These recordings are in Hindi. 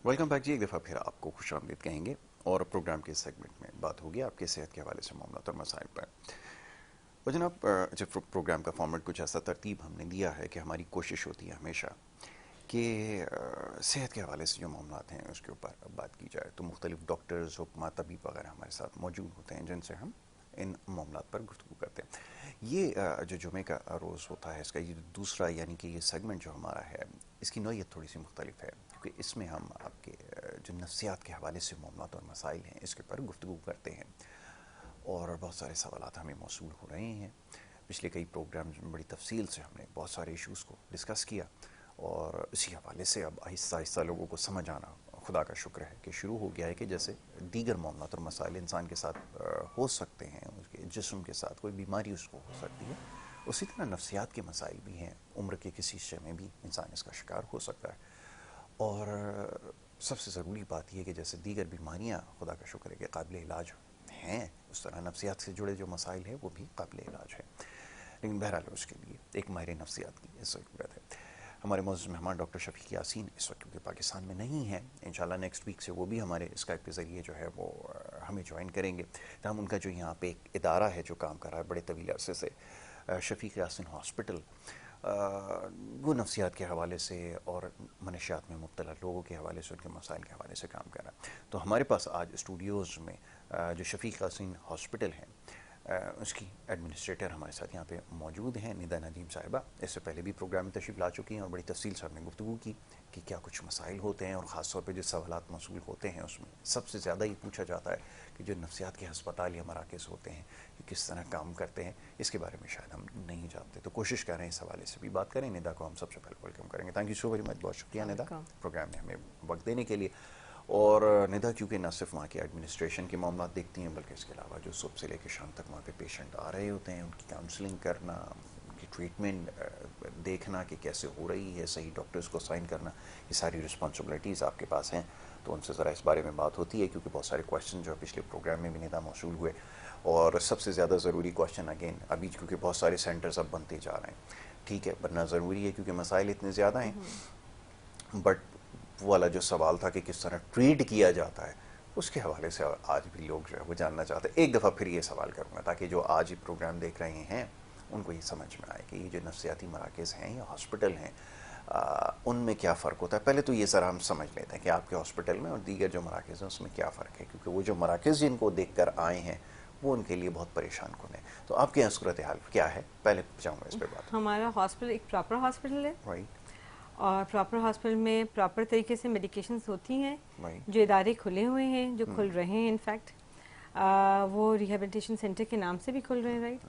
वेलकम बैक जी। एक दफ़ा फिर आपको खुशामदीद कहेंगे और प्रोग्राम के सेगमेंट में बात होगी आपके सेहत के हवाले से मामला और मसाइल पर। और जनाब, जब प्रोग्राम का फॉर्मेट कुछ ऐसा तरतीब हमने दिया है कि हमारी कोशिश होती है हमेशा कि सेहत के हवाले से जो मामला हैं उसके ऊपर बात की जाए, तो मुख्तलिफ डॉक्टर्स हुक्मा तबीब वगैरह हमारे साथ मौजूद होते हैं जिनसे हम इन मामला पर गुफ्तगू करते हैं। ये जो जुमे का रोज़ होता है, इसका ये दूसरा यानी कि ये सेगमेंट जो हमारा है, इसकी नौइयत थोड़ी सी मुख्तलिफ है क्योंकि इसमें हम आपके जो नफ्सियात के हवाले से मामला और मसाइल हैं इसके ऊपर गुफ्तगू करते हैं और बहुत सारे सवालात हमें मौसूल हो रहे हैं। पिछले कई प्रोग्राम्स में बड़ी तफसील से हमने बहुत सारे इश्यूज़ को डिस्कस किया और इसी हवाले से अब आहिस्ता आहिस्ता लोगों को समझ आना, खुदा का शुक्र है कि शुरू हो गया है कि जैसे दीगर मामला और मसाइल इंसान के साथ हो सकते हैं, उसके जिस्म के साथ कोई बीमारी उसको हो सकती है, उसी तरह नफ्सियात के मसाइल भी हैं। उम्र के किसी हिस्से में भी इंसान इसका शिकार हो सकता है। और सबसे ज़रूरी बात यह कि जैसे दीगर बीमारियाँ खुदा का शुक्र है कि काबिल इलाज हैं, उस तरह नफ्सियात से जुड़े जो मसाइल हैं वो भी काबिल इलाज है। लेकिन बहरहाल उसके लिए एक माहिर नफ्सियात की ज़रूरत है। हमारे मौजूद मेहमान डॉक्टर शफीक यासीन इस वक्त क्योंकि पाकिस्तान में नहीं है, इंशाल्लाह नेक्स्ट वीक से वो भी हमारे स्काइप के ज़रिए जो है वो हमें ज्वाइन करेंगे। तो हम उनका जो यहाँ पे एक इदारा है जो काम कर रहा है बड़े तवील अरसे से, शफीक यासीन हॉस्पिटल, वो नफ्सियात के हवाले से और मनशियात में मुब्तला लोगों के हवाले से, उनके मसाइल के हवाले से काम कर रहा है। तो हमारे पास आज स्टूडियोज़ में जो शफीक यासीन हॉस्पिटल है उसकी एडमिनिस्ट्रेटर हमारे साथ यहाँ पे मौजूद हैं, निदा नदीम साहिबा। इससे पहले भी प्रोग्राम में तशरीफ़ ला चुकी हैं और बड़ी तफसील से हमने गुफ्तगू की कि क्या कुछ मसाइल होते हैं और ख़ास तौर पे जो सवालात मौसूल होते हैं उसमें सबसे ज़्यादा ये पूछा जाता है कि जो नफ्सियात के हस्पताल या मराकज़ होते हैं ये किस तरह काम करते हैं। इसके बारे में शायद हम नहीं जानते, तो कोशिश कर रहे हैं इस हवाले से भी बात करें। निदा को हम सबसे पहले वेलकम करेंगे। Thank you so very much, बहुत शुक्रिया निदा प्रोग्राम में हमें वक्त देने के लिए। और निदा चूँकि न सिर्फ वहाँ के एडमिनिस्ट्रेशन के मामला देखती हैं बल्कि इसके अलावा जो सुबह से लेकर शाम तक वहाँ पे पेशेंट आ रहे होते हैं उनकी काउंसलिंग करना, उनकी ट्रीटमेंट देखना कि कैसे हो रही है, सही डॉक्टर्स को साइन करना, ये सारी रिस्पॉन्सिबिलिटीज़ आपके पास हैं। तो उनसे ज़रा इस बारे में बात होती है क्योंकि बहुत सारे क्वेश्चन जो पिछले प्रोग्राम में भी निदा मौसूल हुए। और सबसे ज़्यादा ज़रूरी क्वेश्चन अगेन अभी क्योंकि बहुत सारे सेंटर्स अब बनते जा रहे हैं, ठीक है, बनना ज़रूरी है क्योंकि मसाइल इतने ज़्यादा हैं, बट वो वाला जो सवाल था कि किस तरह ट्रीट किया जाता है उसके हवाले से आज भी लोग जो है वो जानना चाहते हैं। एक दफ़ा फिर ये सवाल करूँगा ताकि जो आज ये प्रोग्राम देख रहे हैं उनको ये समझ में आए कि ये जो नफ्सियाती मराकज़ हैं या हॉस्पिटल हैं उनमें क्या फ़र्क होता है। पहले तो ये ज़रा हम समझ लेते हैं कि आपके हॉस्पिटल में और दीगर जो मराकज़ हैं उसमें क्या फ़र्क है, क्योंकि वो जो मराकज़ जिनको देख कर आए हैं वो उनके लिए बहुत परेशान कुन है। तो आपके यहाँ सूरत हाल क्या है, पहले चाहूँगा इस पर बात। हमारा हॉस्पिटल एक प्रॉपर हॉस्पिटल है राइट। और प्रॉपर हॉस्पिटल में प्रॉपर तरीके से मेडिकेशंस होती हैं। राइट। जो इदारे खुले हुए हैं, जो खुल रहे हैं इनफैक्ट वो रिहेबिलिटेशन सेंटर के नाम से भी खुल रहे हैं, राइट।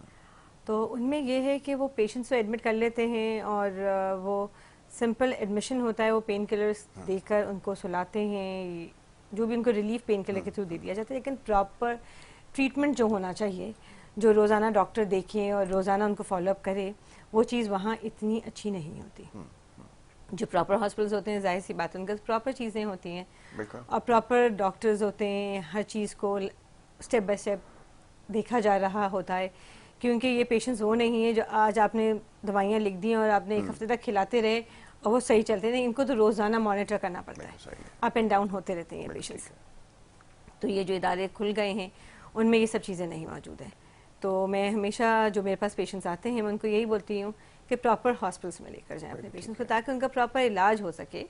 तो उनमें ये है कि वो पेशेंट्स को एडमिट कर लेते हैं और वो सिंपल एडमिशन होता है, वो पेन किलर्स देकर उनको सुलाते हैं, जो भी उनको रिलीफ पेन किलर के थ्रू दे दिया जाता है। लेकिन प्रॉपर ट्रीटमेंट जो होना चाहिए, जो रोज़ाना डॉक्टर देखें और रोज़ाना उनको फॉलोअप करे, वो चीज़ वहाँ इतनी अच्छी नहीं होती। जो प्रॉपर हॉस्पिटल्स होते हैं जाहिर सी बात है उनका प्रॉपर चीज़ें होती हैं और प्रॉपर डॉक्टर्स होते हैं, हर चीज़ को स्टेप बाय स्टेप देखा जा रहा होता है। क्योंकि ये पेशेंट्स वो नहीं है जो आज आपने दवाइयाँ लिख दी और आपने एक हफ्ते तक खिलाते रहे और वो सही चलते नहीं, इनको तो रोज़ाना मॉनिटर करना पड़ता है, अप एंड डाउन होते रहते हैं ये पेशेंट्स। तो ये जो इदारे खुल गए हैं उनमें ये सब चीज़ें नहीं मौजूद हैं। तो मैं हमेशा जो मेरे पास पेशेंट्स आते हैं मैं उनको यही बोलती हूँ कि प्रॉपर हॉस्पिटल्स में लेकर जाएं अपने पेशेंट्स को ताकि उनका प्रॉपर इलाज हो सके।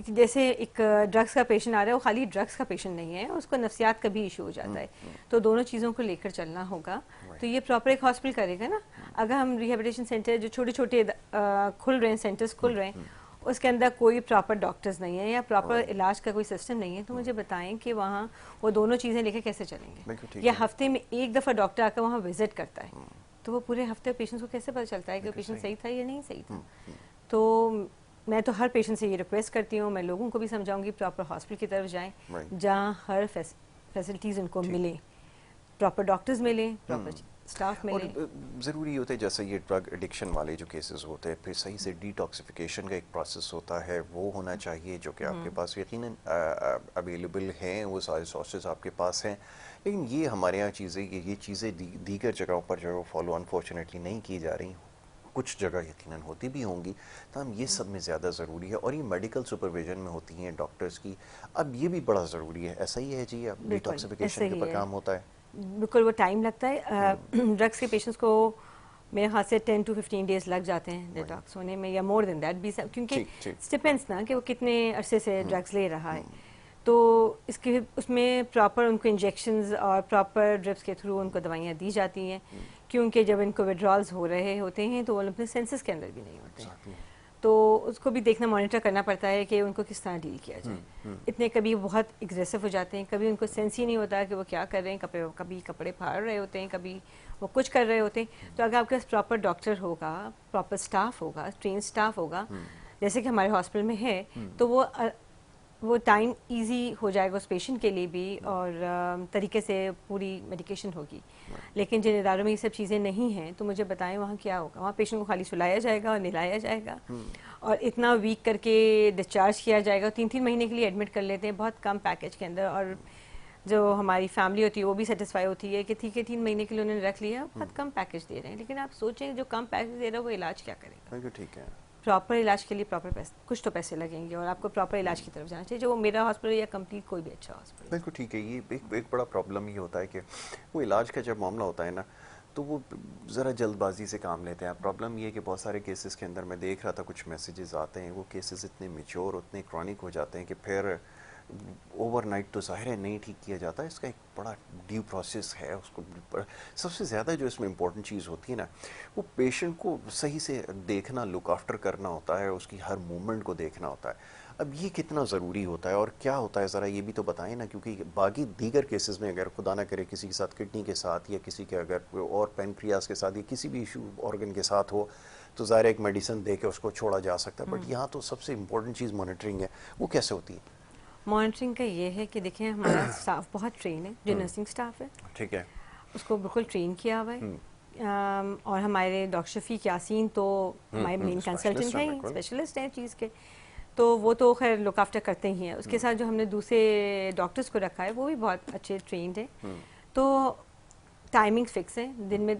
जैसे एक ड्रग्स का पेशेंट आ रहा है, वो खाली ड्रग्स का पेशेंट नहीं है, उसको नफ्सियात का भी इशू हो जाता है। तो दोनों चीज़ों को लेकर चलना होगा। तो ये प्रॉपर एक हॉस्पिटल करेगा ना। अगर हम रिहेबिलिटेशन सेंटर जो छोटे छोटे खुल रहे हैं, सेंटर्स खुल रहे हैं, उसके अंदर कोई प्रॉपर डॉक्टर्स नहीं है या प्रॉपर इलाज का कोई सिस्टम नहीं है, तो मुझे बताएं कि वहाँ वो दोनों चीज़ें लेकर कैसे चलेंगे। या हफ्ते में एक दफ़ा डॉक्टर आकर वहाँ विजिट करता है, तो वो पूरे हफ्ते पेशेंट्स को कैसे पता चलता है कि पेशेंट सही था या नहीं सही था। तो मैं तो हर पेशेंट से ये रिक्वेस्ट करती हूँ, मैं लोगों को भी समझाऊंगी प्रॉपर हॉस्पिटल की तरफ जाएं जहाँ हर फैसिलिटीज़ उनको मिले, प्रॉपर डॉक्टर्स मिले, प्रॉपर स्टाफ मिले। और ज़रूरी होता है जैसे ये ड्रग एडिक्शन वाले जो केसेस होते हैं, फिर सही से डिटॉक्सिफिकेशन का एक प्रोसेस होता है, वो होना चाहिए जो कि आपके पास यकीनन अवेलेबल हैं, वो सारे सोर्सेज आपके पास हैं। लेकिन ये हमारे यहाँ चीज़ें ये चीज़ें दीगर जगहों पर जो है वो फॉलो अनफॉर्चुनेटली नहीं की जा रही। कुछ जगह यकीनन होती भी होंगी, तमाम ये सब में ज़्यादा ज़रूरी है, और ये मेडिकल सुपरविजन में होती हैं डॉक्टर्स की। अब ये भी बड़ा ज़रूरी है, ऐसा ही है जी? अब बिल्कुल डिटॉक्सिफिकेशन ऐसे के ही ऊपर है, काम होता है? बिल्कुल वो टाइम लगता है। ड्रग्स के पेशेंट्स को मेरे ख्याल से 10 to 15 डेज लग जाते हैं डिटॉक्स होने में, या मोर देन दैट भी, क्योंकि ठीक ठीक। डिपेंड्स ना कि वो कितने अरसे से ड्रग्स ले रहा है। तो इसके उसमें प्रॉपर उनको इंजेक्शंस और प्रॉपर ड्रिप्स के थ्रू उनको दवाइयाँ दी जाती हैं, क्योंकि जब इनको विड्रॉल्स हो रहे होते हैं तो वो अपने सेंसेस के अंदर भी नहीं होते हैं। तो उसको भी देखना, मॉनिटर करना पड़ता है कि उनको किस तरह डील किया जाए। इतने कभी बहुत एग्रेसिव हो जाते हैं, कभी उनको सेंस ही नहीं होता कि वो क्या कर रहे हैं, कभी कपड़े फाड़ रहे होते हैं, कभी वो कुछ कर रहे होते हैं। तो अगर आपके पास प्रॉपर डॉक्टर होगा, प्रॉपर स्टाफ होगा, ट्रेन स्टाफ होगा, जैसे कि हमारे हॉस्पिटल में है, तो वो टाइम इजी हो जाएगा उस पेशेंट के लिए भी, और तरीके से पूरी मेडिकेशन होगी। लेकिन जिन इदारों में ये सब चीज़ें नहीं हैं, तो मुझे बताएं वहाँ क्या होगा? वहाँ पेशेंट को खाली सुलाया जाएगा और नहलाया जाएगा, और इतना वीक करके डिस्चार्ज किया जाएगा। 3-3 महीने के लिए एडमिट कर लेते हैं बहुत कम पैकेज के अंदर, और जो हमारी फैमिली होती है वो भी सेटिस्फाई होती है कि ठीक है 3 महीने के लिए उन्होंने रख लिया, बहुत कम पैकेज दे रहे हैं। लेकिन आप सोचें जो कम पैकेज दे रहा है वो इलाज क्या करेगा? ठीक है। प्रॉपर इलाज के लिए प्रॉपर पैसे, कुछ तो पैसे लगेंगे, और आपको प्रॉपर इलाज की तरफ जाना चाहिए, जो वो मेरा हॉस्पिटल या कंप्लीट कोई भी अच्छा हॉस्पिटल। बिल्कुल ठीक है। ये एक बड़ा प्रॉब्लम ये होता है कि वो इलाज का जब मामला होता है ना, तो वो ज़रा जल्दबाजी से काम लेते हैं। प्रॉब्लम ये है कि बहुत सारे केसेस के अंदर मैं देख रहा था, कुछ मैसेजेस आते हैं, वो केसेस इतने मेच्योर, उतने क्रॉनिक हो जाते हैं कि फिर ओवरनाइट तो ज़ाहिर है नहीं ठीक किया जाता। इसका एक बड़ा ड्यू प्रोसेस है। उसको सबसे ज़्यादा जो इसमें इम्पोर्टेंट चीज़ होती है ना, वो पेशेंट को सही से देखना, लुक आफ्टर करना होता है, उसकी हर मूवमेंट को देखना होता है। अब ये कितना ज़रूरी होता है और क्या होता है, ज़रा ये भी तो बताएं ना, क्योंकि बाकी दीगर केसेस में अगर खुदा ना करे किसी के साथ किडनी के साथ, या किसी के अगर और पेनक्रियाज के साथ, या किसी भी इशू ऑर्गन के साथ हो, तो ज़ाहिर एक मेडिसिन दे के उसको छोड़ा जा सकता है। बट यहाँ तो सबसे इम्पोर्टेंट चीज़ मॉनिटरिंग है। वो कैसे होती है? मॉनिटरिंग का ये है कि देखिए हमारा स्टाफ बहुत ट्रेन है, जो नर्सिंग स्टाफ है ठीक है, उसको बिल्कुल ट्रेन किया हुआ है। और हमारे डॉक्टर शफीक यासीन तो हमारे मेन कंसल्टेंट हैं, स्पेशलिस्ट हैं चीज़ के, तो वो तो खैर लुक आफ्टर करते ही हैं। उसके साथ जो हमने दूसरे डॉक्टर्स को रखा है वो भी बहुत अच्छे ट्रेंड हैं। तो टाइमिंग फिक्स है, दिन में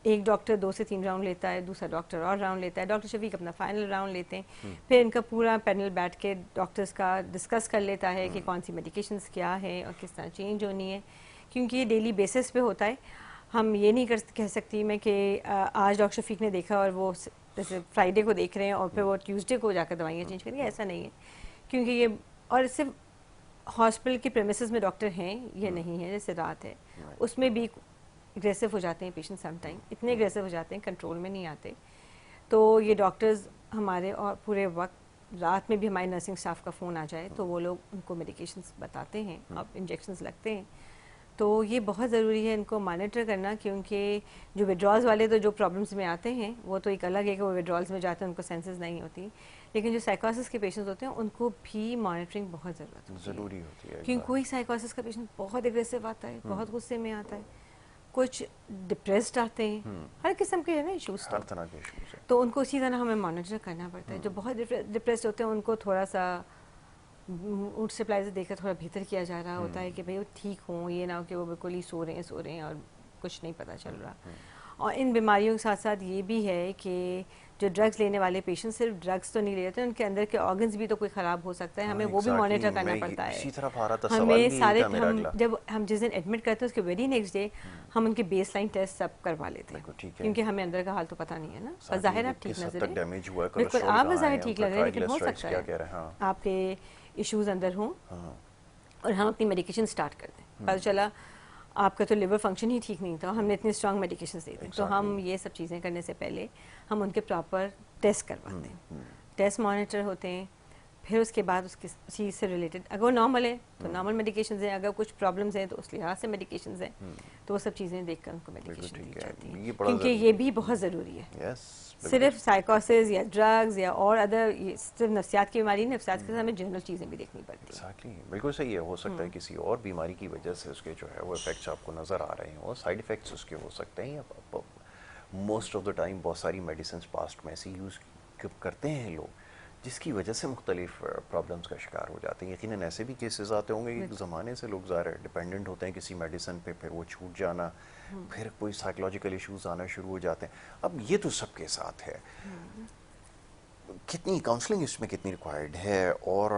एक डॉक्टर 2 से 3 राउंड लेता है, दूसरा डॉक्टर और राउंड लेता है, डॉक्टर शफीक अपना फाइनल राउंड लेते हैं। फिर इनका पूरा पैनल बैठ के डॉक्टर्स का डिस्कस कर लेता है कि कौन सी मेडिकेशंस क्या है और किस तरह चेंज होनी है, क्योंकि ये डेली बेसिस पे होता है। हम ये नहीं कह सकती मैं कि आज डॉक्टर शफीक ने देखा और वो जैसे फ्राइडे को देख रहे हैं और फिर वो ट्यूसडे को जाकर दवाइयाँ चेंज करेंगे, ऐसा नहीं है। क्योंकि ये, और सिर्फ हॉस्पिटल के प्रेमिसेस में डॉक्टर हैं ये नहीं है, जैसे रात है उसमें भी एग्रेसिव हो जाते हैं पेशेंट, सम टाइम इतने एग्रेसिव हो जाते हैं कंट्रोल में नहीं आते। तो ये डॉक्टर्स हमारे, और पूरे वक्त रात में भी हमारे नर्सिंग स्टाफ का फ़ोन आ जाए तो वो लोग उनको मेडिकेशंस बताते हैं, अब इंजेक्शंस लगते हैं। तो ये बहुत ज़रूरी है इनको मॉनिटर करना, क्योंकि जो विड्रॉल्स वाले तो जो प्रॉब्लम्स में आते हैं वो तो एक अलग है कि वो विड्रॉल्स में जाते हैं, उनको सेंसेस नहीं होती, लेकिन जो साइकोसिस के पेशेंट्स होते हैं उनको भी मॉनिटरिंग बहुत ज़रूरी होती है। क्योंकि कोई साइकोसिस का पेशेंट बहुत एग्रेसिव आता है, बहुत गुस्से में आता है, कुछ डिप्रेस्ड आते हैं, हर किस्म के है ना इशूज़, हर तरह के इशूज़ हैं, तो उनको उसी तरह हमें मॉनिटर करना पड़ता है। जो बहुत डिप्रेस्ड होते हैं उनको थोड़ा सा उठ सप्लाई से देखकर थोड़ा बेहतर किया जा रहा होता है कि भाई वो ठीक हों, ये ना हो कि वो बिल्कुल ही सो रहे हैं और कुछ नहीं पता चल रहा। और इन बीमारियों के साथ साथ ये भी है कि जो ड्रग्स लेने वाले पेशेंट सिर्फ ड्रग्स तो नहीं ले रहे, उनके अंदर के ऑर्गन्स भी तो कोई ख़राब हो सकता है, हमें वो भी मॉनिटर करना पड़ता है। हमें सारे, हम जब हम जिस दिन एडमिट करते हैं उसके वेरी नेक्स्ट डे हम उनके बेस लाइन टेस्ट सब करवा लेते हैं, क्योंकि हमें अंदर का हाल तो पता नहीं है ना। और जाहिर आप ठीक नजर है, बिल्कुल आप जाहिर ठीक लग रहे हैं, लेकिन हो सकता है आपके इश्यूज अंदर हों और हम अपनी मेडिकेशन स्टार्ट कर दें, पता चला आपका तो लिवर फंक्शन ही ठीक नहीं था, हमने इतने स्ट्रॉन्ग मेडिकेशन दे दी। तो हम ये सब चीज़ें करने से पहले हम उनके प्रॉपर टेस्ट करवाते हैं, टेस्ट मॉनिटर होते हैं। फिर उसके बाद उसके चीज़ से रिलेटेड अगर वो नॉर्मल है तो नॉर्मल मेडिकेशन हैं, अगर कुछ प्रॉब्लम्स हैं तो उस लिहाज से मेडिकेशन हैं, तो वो सब चीज़ें देख कर उनको मेडिकेशन दी जाती है, क्योंकि ये भी बहुत ज़रूरी है। सिर्फ साइकोसिस या ड्रग्स या और अदर, ये सिर्फ नफ्सियात की बीमारी, नफ्सियात के साथ हमें जनरल चीज़ें भी देखनी पड़ती हैं। बिल्कुल सही है। हो सकता है किसी और बीमारी की वजह से उसके जो है वो इफेक्ट्स आपको नज़र आ रहे हैं, और साइड इफ़ेक्ट्स उसके हो सकते हैं। मोस्ट ऑफ द टाइम बहुत सारी मेडिसिन पास्ट में ऐसी यूज़ करते हैं लोग जिसकी वजह से मुख्तलिफ प्रॉब्लम्स का शिकार हो जाते हैं। यकीनन ऐसे भी केसेस आते होंगे कि ज़माने से लोग ज़्यादा डिपेंडेंट होते हैं किसी मेडिसिन पे, फिर वो छूट जाना, फिर कोई साइकोलॉजिकल इश्यूज आना शुरू हो जाते हैं। अब ये तो सबके साथ है, कितनी काउंसलिंग इसमें कितनी रिक्वायर्ड है और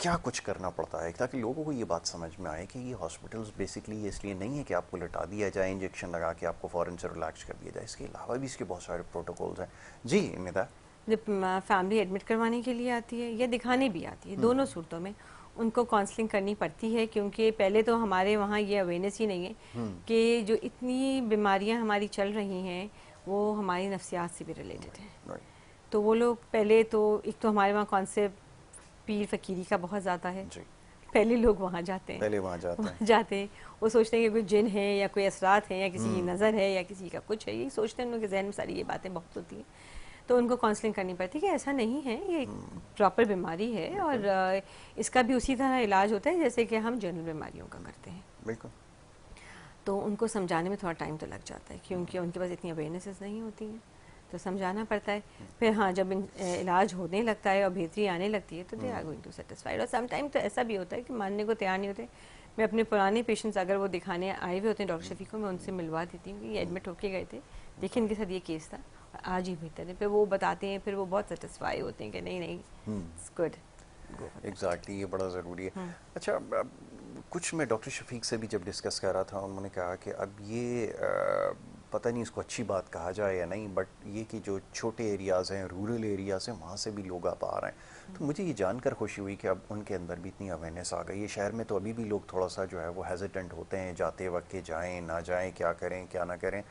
क्या कुछ करना पड़ता है ताकि लोगों को ये बात समझ में आए कि ये हॉस्पिटल्स बेसिकली इसलिए नहीं है कि आपको लटा दिया जाए, इंजेक्शन लगा के आपको फ़ौरन से रिलैक्स कर दिया जाए, इसके अलावा भी इसके बहुत सारे प्रोटोकॉल्स हैं। जी निदा। जब फैमिली एडमिट करवाने के लिए आती है या दिखाने भी आती है, दोनों सूरतों में उनको काउंसलिंग करनी पड़ती है, क्योंकि पहले तो हमारे वहाँ ये अवेयरनेस ही नहीं है कि जो इतनी बीमारियाँ हमारी चल रही हैं वो हमारी नफ्सियात से भी रिलेटेड हैं। तो वो लोग पहले तो एक तो हमारे वहाँ कॉन्सेप्ट पीर फकीरी का बहुत ज़्यादा है, पहले लोग वहाँ जाते हैं, जाते हैं, वो सोचते हैं कि कोई जिन है या कोई असरात है या किसी की नज़र है या किसी का कुछ है, यही सोचते हैं, उनके जहन में सारी ये बातें बहुत होती हैं। तो उनको काउंसलिंग करनी पड़ती है कि ऐसा नहीं है, ये प्रॉपर बीमारी है और इसका भी उसी तरह इलाज होता है जैसे कि हम जनरल बीमारियों का करते हैं। बिल्कुल। तो उनको समझाने में थोड़ा टाइम तो लग जाता है क्योंकि उनके पास इतनी अवेयरनेस नहीं होती है, तो समझाना पड़ता है। फिर हाँ, जब इलाज होने लगता है और बेहतरी आने लगती है तो they are going to satisfied. और सम टाइम तो ऐसा भी होता है कि मानने को तैयार नहीं होते। मैं अपने पुराने पेशेंट्स अगर वो दिखाने आए हुए होते हैं डॉक्टर शफीक को, मैं उनसे मिलवा देती हूँ कि ये एडमिट होके गए थे, देखिए इनके साथ ये केस था, आज ही बेहतर है। फिर वो बताते हैं, फिर वो बहुत सेटिस्फाई होते हैं कि नहीं नहीं इट्स गुड। एग्जैक्टली, ये बड़ा ज़रूरी है। अच्छा, कुछ मैं डॉक्टर शफीक से भी जब डिस्कस कर रहा था, उन्होंने कहा कि अब ये पता नहीं इसको अच्छी बात कहा जाए या नहीं, बट ये कि जो छोटे एरियाज़ हैं, रूरल एरियाज़ हैं, वहाँ से भी लोग आप आ रहे हैं। तो मुझे ये जानकर खुशी हुई कि अब उनके अंदर भी इतनी अवेयरनेस आ गई है। शहर में तो अभी भी लोग थोड़ा सा जो है वो हेजिटेंट होते हैं, जाते वक्त के जाएँ ना जाएँ, क्या करें क्या ना करें,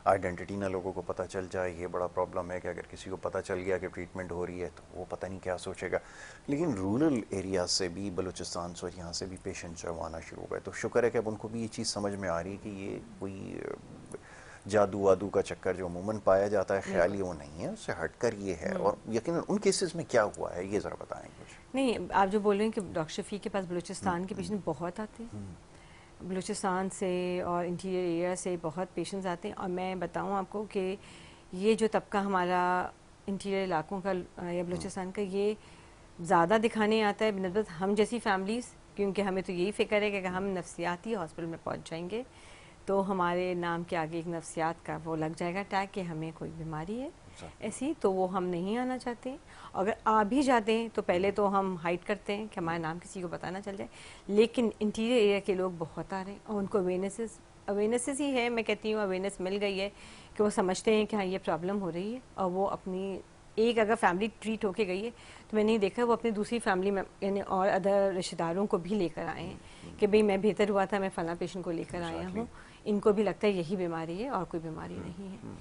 आइडेंटिटी ना लोगों को पता चल जाए, ये बड़ा प्रॉब्लम है कि अगर किसी को पता चल गया कि ट्रीटमेंट हो रही है तो वो पता नहीं क्या सोचेगा। लेकिन रूरल एरिया से भी, बलूचिस्तान से, यहाँ से भी पेशेंट जो आना शुरू हो गए, तो शुक्र है कि अब उनको भी ये चीज़ समझ में आ रही है कि ये कोई जादू वादू का चक्कर जो अमूमन पाया जाता है ख्याली वो नहीं है, उससे हटकर ये है। और यकीनन उन केसेस में क्या हुआ है ये ज़रा बताएं कुछ। नहीं, आप जो बोल रहे हैं कि डॉक्टर शफीक के पास बलूचिस्तान के पेशेंट बहुत आते हैं, बलूचिस्तान से और इंटीरियर एरिया से बहुत पेशेंट्स आते हैं। और मैं बताऊं आपको कि ये जो तबका हमारा इंटीरियर इलाकों का या बलूचिस्तान का, ये ज़्यादा दिखाने आता है बनस्बत हम जैसी फैमिलीज़, क्योंकि हमें तो यही फ़िक्र है कि हम नफ्सियाती हॉस्पिटल में पहुंच जाएंगे तो हमारे नाम के आगे एक नफ्सियात का वो लग जाएगा टैग कि हमें कोई बीमारी है ऐसी, तो वो हम नहीं आना चाहते। अगर आ भी जाते हैं तो पहले तो हम हाइड करते हैं कि हमारा नाम किसी को पता ना चल जाए। लेकिन इंटीरियर एरिया के लोग बहुत आ रहे हैं और उनको अवेयरनेस ही है, मैं कहती हूँ अवेयरनेस मिल गई है कि वो समझते हैं कि हाँ ये प्रॉब्लम हो रही है। और वो अपनी एक अगर फैमिली ट्रीट होके गई है तो मैंने देखा वो अपनी दूसरी फैमिली में यानी और अदर रिश्तेदारों को भी लेकर आए हैं कि भाई मैं बेहतर हुआ था, मैं फला पेशेंट को लेकर आया हूँ, इनको भी लगता है यही बीमारी है और कोई बीमारी नहीं है।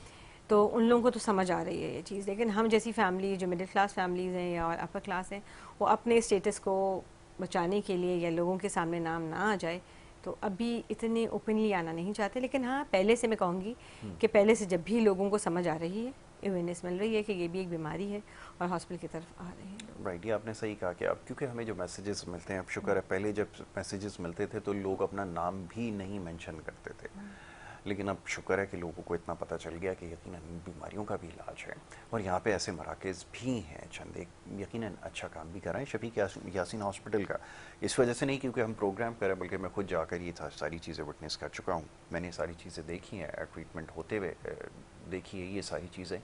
तो उन लोगों को तो समझ आ रही है ये चीज़। लेकिन हम जैसी फैमिली जो मिडिल क्लास फैमिलीज़ हैं या और अपर क्लास हैं, वो अपने स्टेटस को बचाने के लिए या लोगों के सामने नाम ना आ जाए तो अभी इतने ओपनली आना नहीं चाहते। लेकिन हाँ, पहले से मैं कहूँगी कि पहले से जब भी लोगों को समझ आ रही है, अवेयरनेस मिल रही है कि ये भी एक बीमारी है और हॉस्पिटल की तरफ आ रहे हैं। राइट, ये आपने सही कहा कि अब क्योंकि हमें जो मैसेजेस मिलते हैं, अब शुक्र है, पहले जब मैसेजेस मिलते थे तो लोग अपना नाम भी नहीं मेंशन करते थे, लेकिन अब शुक्र है कि लोगों को इतना पता चल गया कि यकीनन बीमारियों का भी इलाज है और यहाँ पे ऐसे मराकज़ भी हैं चंद, एक यकीनन अच्छा काम भी कर रहे हैं। शफीक यासीन हॉस्पिटल का इस वजह से नहीं क्योंकि हम प्रोग्राम करें, बल्कि मैं खुद जाकर ये सारी चीज़ें विटनेस कर चुका हूँ, मैंने सारी चीज़ें देखी हैं, ट्रीटमेंट होते हुए देखी है ये सारी चीज़ें।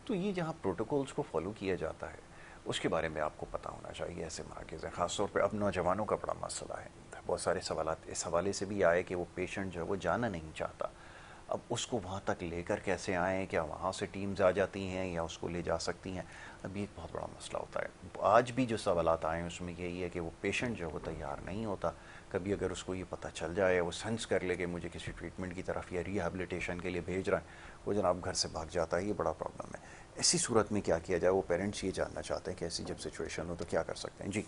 तो ये जहाँ प्रोटोकॉल्स को फॉलो किया जाता है उसके बारे में आपको पता होना चाहिए। ऐसे मराकज़ हैं, ख़ासतौर पर अब नौजवानों का बड़ा मसला है, बहुत सारे सवाल इस हवाले से भी आए कि वो पेशेंट जो है वो जाना नहीं चाहता, अब उसको वहाँ तक लेकर कैसे आएँ, क्या वहाँ से टीम्स आ जाती हैं या उसको ले जा सकती हैं, अभी एक बहुत बड़ा मसला होता है। आज भी जो सवालात आए हैं उसमें यही है कि वो पेशेंट जो है वो तैयार नहीं होता। कभी अगर उसको ये पता चल जाए, वो सेंस कर ले कि मुझे किसी ट्रीटमेंट की तरफ या रिहैबिलिटेशन के लिए भेज रहा है, वो जनाब घर से भाग जाता है। ये बड़ा प्रॉब्लम है। ऐसी सूरत में क्या किया जाए? वो पेरेंट्स ये जानना चाहते हैं कि ऐसी जब सिचुएशन हो तो क्या कर सकते हैं। जी,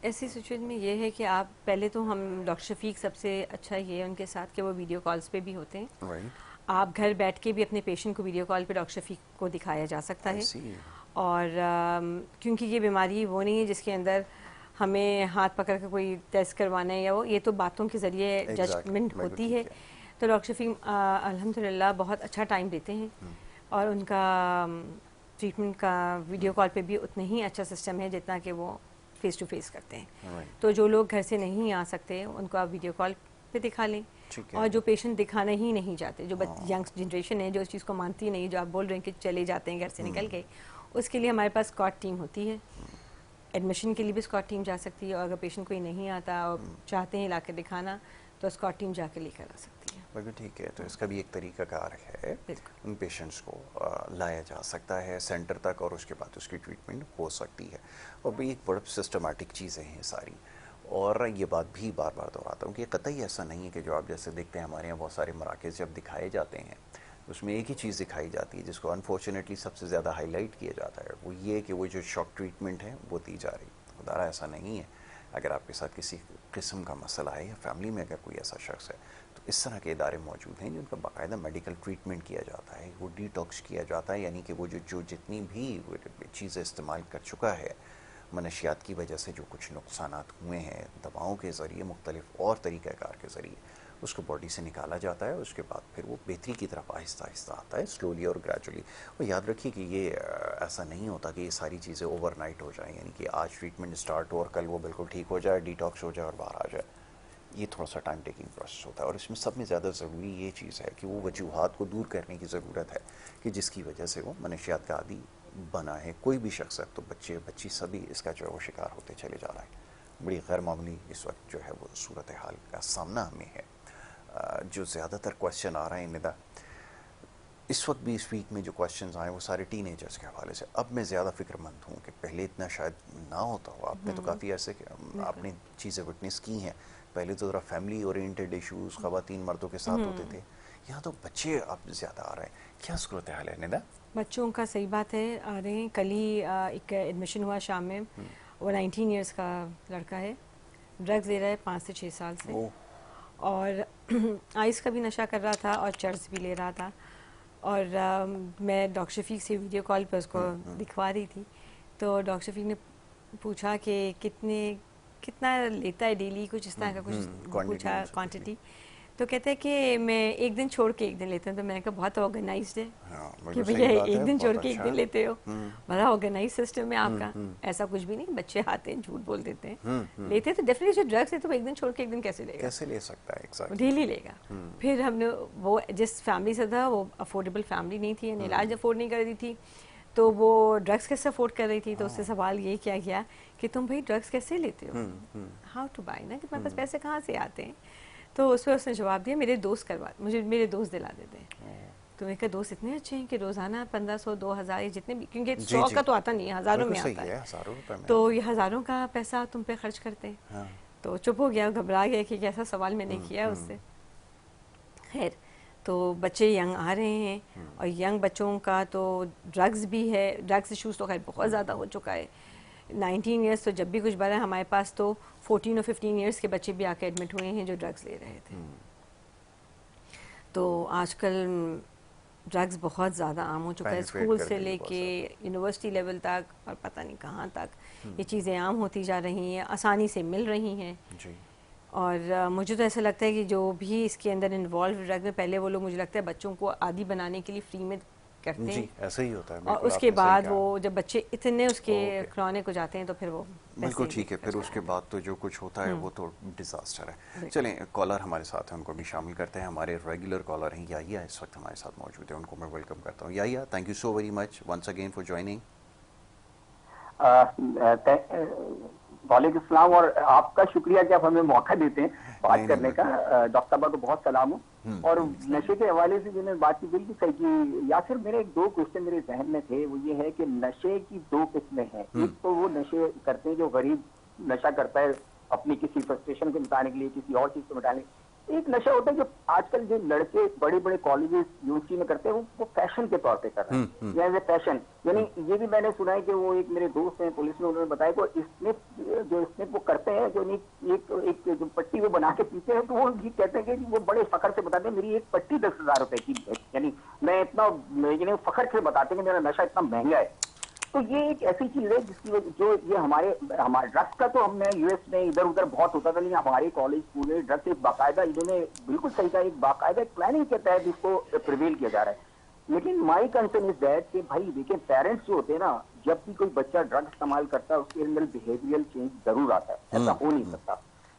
ऐसी सिचुएशन में ये है कि आप पहले तो हम डॉक्टर शफीक सबसे अच्छा ये है उनके साथ कि वो वीडियो कॉल्स पे भी होते हैं। आप घर बैठ के भी अपने पेशेंट को वीडियो कॉल पे डॉक्टर शफीक को दिखाया जा सकता है। और क्योंकि ये बीमारी वो नहीं है जिसके अंदर हमें हाथ पकड़ कर कोई टेस्ट करवाना है या वो, ये तो बातों के ज़रिए जजमेंट होती है। तो डॉक्टर शफीक अल्हम्दुलिल्लाह बहुत अच्छा टाइम देते हैं और उनका ट्रीटमेंट का वीडियो कॉल पे भी उतना ही अच्छा सिस्टम है जितना कि वो फेस टू फेस करते हैं। Right. तो जो लोग घर से नहीं आ सकते उनको आप वीडियो कॉल पे दिखा लें। और जो पेशेंट दिखाना ही नहीं चाहते, जो यंग जनरेशन है जो इस चीज़ को मानती नहीं, जो आप बोल रहे हैं कि चले जाते हैं घर से निकल के, उसके लिए हमारे पास स्कॉट टीम होती है। एडमिशन के लिए भी स्कॉट टीम जा सकती है, और अगर पेशेंट कोई नहीं आता और चाहते हैं लाके दिखाना तो स्कॉट टीम जाके लेकर आ सकती है। बिल्कुल ठीक है। तो इसका भी एक तरीकाकार है, उन पेशेंट्स को लाया जा सकता है सेंटर तक और उसके बाद उसकी ट्रीटमेंट हो सकती है। और भी एक बड़ा सिस्टमेटिक चीज़ें हैं सारी। और ये बात भी बार बार दोहराता हूँ कि कतई ऐसा नहीं है कि जो आप जैसे देखते हैं हमारे यहाँ बहुत सारे मराकज़ जब दिखाए जाते हैं उसमें एक ही चीज़ दिखाई जाती है जिसको अनफॉर्चुनेटली सबसे ज़्यादा हाईलाइट किया जाता है, वो ये कि वो जो शॉक ट्रीटमेंट है वो दी जा रही है। खुदारा ऐसा नहीं है। अगर आपके साथ किसी किस्म का मसला है या फैमिली में अगर कोई ऐसा शख्स है तो इस तरह के इदारे मौजूद हैं जिनका बाकायदा मेडिकल ट्रीटमेंट किया जाता है, वो डिटॉक्स किया जाता है, यानी कि वो जो जितनी भी चीज़ें इस्तेमाल कर चुका है मनशियात की वजह से जो कुछ नुकसानात हुए हैं दवाओं के ज़रिए मुख्तलिफ और तरीक़ाकार के ज़रिए उसको बॉडी से निकाला जाता है। उसके बाद फिर वो बेहतरी की तरफ आहिस्ता आहिस्ता आता है, स्लोली और ग्रेजुअली। और याद रखिए कि ये ऐसा नहीं होता कि ये सारी चीज़ें ओवरनाइट हो जाएं, यानी कि आज ट्रीटमेंट स्टार्ट हो और कल वो बिल्कुल ठीक हो जाए, डिटॉक्स हो जाए और बाहर आ जाए। ये थोड़ा सा टाइम टेकिंग प्रोसेस होता है। और इसमें सब में ज़्यादा ज़रूरी ये चीज़ है कि वो वजूहात को दूर करने की ज़रूरत है कि जिसकी वजह से वो मनशियात का आदी बना है। कोई भी शख्स है, तो बच्चे बच्ची सभी इसका जो है वो शिकार होते चले जा रहा है। बड़ी गैर मामूली इस वक्त जो है वो सूरत हाल का सामना हमें है। जो ज़्यादातर क्वेश्चन आ रहे हैं निदा, इस वक्त भी इस वीक में जो क्वेश्चंस आए वो सारे टीनेजर्स के हवाले से। अब मैं ज़्यादा फिक्रमंद हूँ कि पहले इतना शायद ना होता हो। आपने तो काफ़ी ऐसे आपने चीज़ें विटनेस की हैं। पहले तो ज़रा फैमिली ओरिएंटेड इशूज़ ख़वातीन मर्दों के साथ होते थे, यहाँ तो बच्चे अब ज़्यादा आ रहे हैं। क्या सूरत हाल है निदा? बच्चों का सही बात है, आ रहे हैं। कल ही एक एडमिशन हुआ शाम में, वो 19 इयर्स का लड़का है, ड्रग्स ले रहा है 5 से 6 साल से, और आइस का भी नशा कर रहा था और चर्च भी ले रहा था। और मैं डॉक्टर शफीक से वीडियो कॉल पर उसको दिखवा रही थी, तो डॉक्टर शफीक ने पूछा कि कितना लेता है डेली, कुछ इस तरह का कुछ पूछा क्वांटिटी। तो कहते हैं कि मैं एक दिन छोड़ के एक दिन लेता हूँ। तो मैंने कहा बहुत ऑर्गेनाइज्ड है कि भैया एक दिन छोड़ के एक दिन लेते हो, बड़ा ऑर्गेनाइज सिस्टम है आपका। ऐसा कुछ भी नहीं, बच्चे आते हैं झूठ बोल देते हैं, लेते तो डेफिनेटली जो ड्रग्स है तो एक दिन छोड़ के एक दिन कैसे लेगा, कैसे ले सकता है, exactly. डेली लेगा। फिर हमने वो जिस फैमिली से था वो अफोर्डेबल फैमिली नहीं थी, यानी इलाज अफोर्ड नहीं कर रही थी, तो वो ड्रग्स कैसे अफोर्ड कर रही थी। तो उससे सवाल ये किया गया कि तुम भाई ड्रग्स कैसे लेते हो, हाउ टू बाय, ना कि तुम्हारे पास पैसे कहाँ से आते हैं। तो उस पर उसने जवाब दिया मेरे दोस्त दिला देते हैं। तो मेरे दोस्त इतने अच्छे हैं कि रोजाना 1500 2000 जितने भी, क्योंकि 100 का तो आता नहीं है, हज़ारों में आता है, तो ये हज़ारों का पैसा तुम पे खर्च करते हैं। तो चुप हो गया, घबरा गया कि ऐसा सवाल मैंने किया उससे। खैर, तो बच्चे यंग आ रहे हैं, और यंग बच्चों का तो ड्रग्स भी है, ड्रग्स इशूज़ तो खैर बहुत ज़्यादा हो चुका है। 19 इयर्स तो जब भी कुछ बढ़ा, हमारे पास तो 14 और 15 इयर्स के बच्चे भी आके एडमिट हुए हैं जो ड्रग्स ले रहे थे। तो आजकल ड्रग्स बहुत ज़्यादा आम हो चुका है, स्कूल से लेके यूनिवर्सिटी लेवल तक और पता नहीं कहाँ तक ये चीज़ें आम होती जा रही हैं, आसानी से मिल रही हैं। और मुझे तो ऐसा लगता है कि जो भी इसके अंदर इन्वॉल्व ड्रग में, पहले वो लोग मुझे लगता है बच्चों को आदी बनाने के लिए फ्री में करते हैं, ऐसा ही होता है। और उसके बाद वो जब बच्चे इतने उसके क्रॉनिक हो जाते हैं तो फिर वो बिल्कुल ठीक है, फिर उसके बाद तो जो कुछ होता है वो तो डिजास्टर है। चलें, कॉलर हमारे साथ हैं, उनको भी शामिल करते हैं। हमारे रेगुलर कॉलर हैं याहिया, इस वक्त हमारे साथ मौजूद है, उनको मैं वेलकम करता हूँ। Yahya, thank you so very much once again for joining. वालेकुम सलाम, और आपका शुक्रिया कि आप हमें मौका देते हैं बात करने का। डॉक्टर साहब को बहुत सलाम हो। और नशे के हवाले से जिन्होंने बात की बिल्कुल सही की। या फिर मेरे 2 क्वेश्चन मेरे जहन में थे, वो ये है कि नशे की 2 किस्में हैं। एक तो वो नशे करते हैं जो गरीब नशा करता है अपनी किसी फ्रस्ट्रेशन को मिटाने के लिए, किसी और चीज को मिटाने। एक नशा होता है जो आजकल जो लड़के बड़े बड़े कॉलेजेस यूनिवर्सिटी में करते हैं, वो फैशन के तौर पे कर रहे हैं, या फैशन। यानी ये भी मैंने सुना है कि वो एक मेरे दोस्त हैं पुलिस में, उन्होंने बताया कि स्निप वो करते हैं, जो एक जो पट्टी वो बना के पीते हैं, तो वो ये कहते हैं कि वो बड़े फखर से बताते हैं मेरी एक पट्टी 10,000 रुपए की, यानी मैं इतना फखर से बताते हैं कि मेरा नशा इतना महंगा है। तो ये एक ऐसी चीज है जिसकी जो ये हमारे ड्रग्स का तो हमने यूएस में इधर उधर बहुत होता था, लेकिन हमारे कॉलेज स्कूल में ड्रग्स एक बाकायदा, इन्होंने बिल्कुल सही कहा, एक बाकायदा प्लानिंग के तहत इसको प्रिवेल किया जा रहा है। लेकिन माई कंसर्न इज दैट कि भाई देखिए पेरेंट्स जो होते हैं ना, जब भी कोई बच्चा ड्रग इस्तेमाल करता है उसके अंदर बिहेवियरल चेंज जरूर आता है, ऐसा हो नहीं सकता।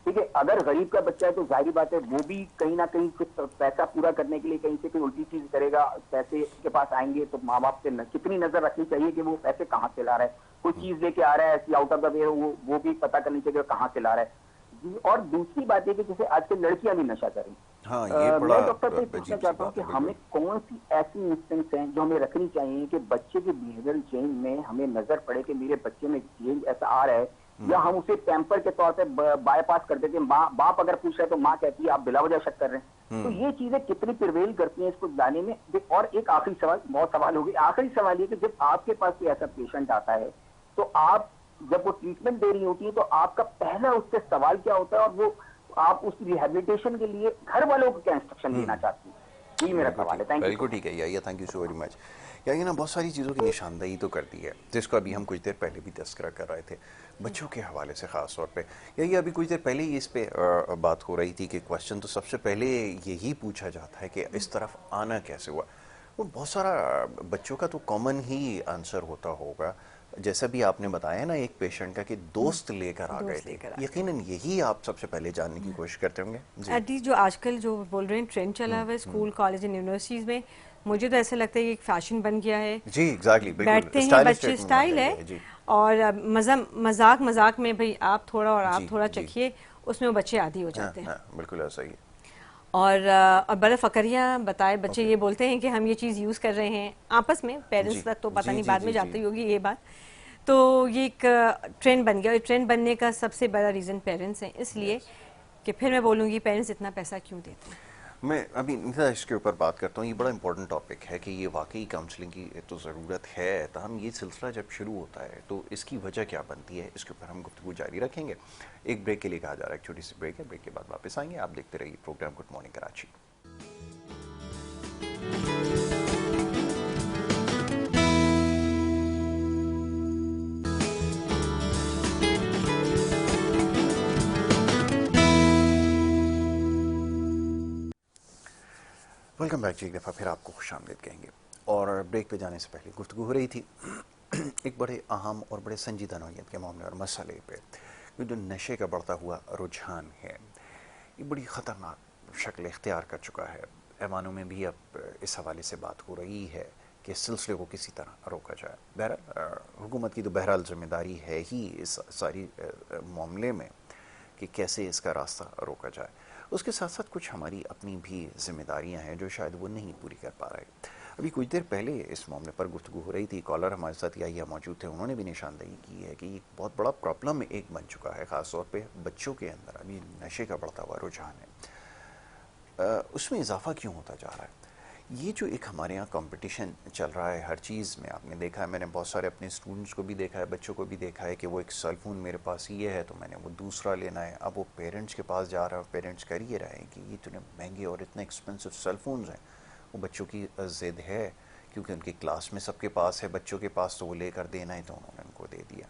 ठीक है, अगर गरीब का बच्चा है तो जाहिर बात है वो भी कहीं ना कहीं कुछ पैसा पूरा करने के लिए कहीं से कोई उल्टी चीज करेगा, पैसे के पास आएंगे तो माँ बाप से कितनी नजर रखनी चाहिए कि वो पैसे कहाँ से ला रहा है, कोई चीज लेके आ रहा है ऐसी आउट ऑफ द वे, वो भी पता करनी चाहिए कहाँ से ला रहा है जी। और दूसरी बात है कि जैसे आजकल लड़कियां भी नशा करें, हाँ, ये बड़ा मैं डॉक्टर से पूछना चाहता हूँ कि हमें कौन सी ऐसी इंस्टेंस हैं जो हमें रखनी चाहिए कि बच्चे के बिहेवियरल चेंज में हमें नजर पड़े कि मेरे बच्चे में चेंज ऐसा आ रहा है, या हम उसे पैम्पर के तौर पे बाईपास कर देते हैं, बाप अगर पूछ रहे तो माँ कहती है आप बिला वजह शक कर रहे हैं। तो ये चीजें कितनी प्रिवेल करती हैं इसको जाने में। और एक आखिरी सवाल, बहुत सवाल हो गए, आखिरी सवाल ये कि जब आपके पास कोई ऐसा पेशेंट आता है तो आप जब वो ट्रीटमेंट दे रही होती है तो आपका पहला उससे सवाल क्या होता है, और वो आप उस रिहेबिलिटेशन के लिए घर वालों को क्या इंस्ट्रक्शन देना चाहती है? यही मेरा सवाल है। Thank you. बिल्कुल ठीक है यार, thank you so very much. यार ये ना बहुत सारी चीज़ों की निशानदेही तो करती है, जिसको अभी हम कुछ देर पहले भी तस्करा कर रहे थे बच्चों के हवाले से ख़ास तौर पे। यही अभी कुछ देर पहले ही इस पे बात हो रही थी कि क्वेश्चन तो सबसे पहले यही पूछा जाता है कि इस तरफ आना कैसे हुआ। वो बहुत सारा बच्चों का तो कॉमन ही आंसर होता होगा, जैसा भी आपने बताया ना एक पेशेंट का कि दोस्त लेकर आ गए थे। यकीनन यही आप सबसे पहले जानने की कोशिश करते होंगे। एटलीस्ट जो आजकल जो बोल रहे हैं ट्रेंड चला हुआ है स्कूल कॉलेज एंड यूनिवर्सिटीज में, मुझे तो ऐसा लगता है कि एक फैशन बन गया है जी। एग्जैक्टली, बैठते हैं बच्चे, स्टाइल है और मजाक में भाई आप थोड़ा और आप थोड़ा चखिए, उसमें वो बच्चे आदी हो जाते हैं। बिल्कुल ऐसा ही। और बड़ा फकरिया बताए बच्चे ये बोलते हैं कि हम ये चीज़ यूज़ कर रहे हैं आपस में, पेरेंट्स तक तो पता नहीं बाद में जाती होगी ये बात। तो ये एक ट्रेंड बन गया, और ट्रेंड बनने का सबसे बड़ा रीज़न पेरेंट्स हैं, इसलिए कि फिर मैं बोलूँगी पेरेंट्स इतना पैसा क्यों देते हैं। मैं अभी निशा इसके ऊपर बात करता हूँ, ये बड़ा इंपॉर्टेंट टॉपिक है कि ये वाकई काउंसलिंग की तो ज़रूरत है। तो हम ये सिलसिला जब शुरू होता है तो इसकी वजह क्या बनती है, इसके ऊपर हम गुफ्तगू जारी रखेंगे। एक ब्रेक के लिए कहा जा रहा है, एक छोटी सी ब्रेक है, ब्रेक के बाद वापस आएंगे। आप देखते रहिए program Good Morning Karachi. Welcome back जी, एक दफ़ा फिर आपको खुशामदीद कहेंगे। और ब्रेक पे जाने से पहले गुफ्तगू हो रही थी एक बड़े अहम और बड़े संजीदा नौइयत के मामले और मसले पे, कि जो नशे का बढ़ता हुआ रुझान है ये बड़ी ख़तरनाक शक्ल इख्तियार कर चुका है। ऐवानों में भी अब इस हवाले से बात हो रही है कि इस सिलसिले को किसी तरह रोका जाए। बहरहाल हुकूमत की तो बहरहाल ज़िम्मेदारी है ही इस सारी मामले में कि कैसे इसका रास्ता रोका जाए। उसके साथ साथ कुछ हमारी अपनी भी जिम्मेदारियां हैं जो शायद वो नहीं पूरी कर पा रहे। अभी कुछ देर पहले इस मामले पर गुफ्तगू हो रही थी, कॉलर हमारे साथ या मौजूद थे, उन्होंने भी निशानदेही की है कि एक बहुत बड़ा प्रॉब्लम एक बन चुका है, ख़ास तौर पे बच्चों के अंदर अभी नशे का बढ़ता हुआ रुझान है। उसमें इजाफा क्यों होता जा रहा है? ये जो एक हमारे यहाँ कंपटीशन चल रहा है हर चीज़ में, आपने देखा है, मैंने बहुत सारे अपने स्टूडेंट्स को भी देखा है, बच्चों को भी देखा है कि वो एक सेल फ़ोन मेरे पास ये है तो मैंने वो दूसरा लेना है। अब वो पेरेंट्स के पास जा रहा है, पेरेंट्स कर ये रहे हैं कि ये इतने महंगे और इतने एक्सपेंसिव सेल फोन्स हैं। वो बच्चों की ज़िद है क्योंकि उनकी क्लास में सबके पास है, बच्चों के पास तो वो लेकर देना है तो उन्होंने उनको दे दिया।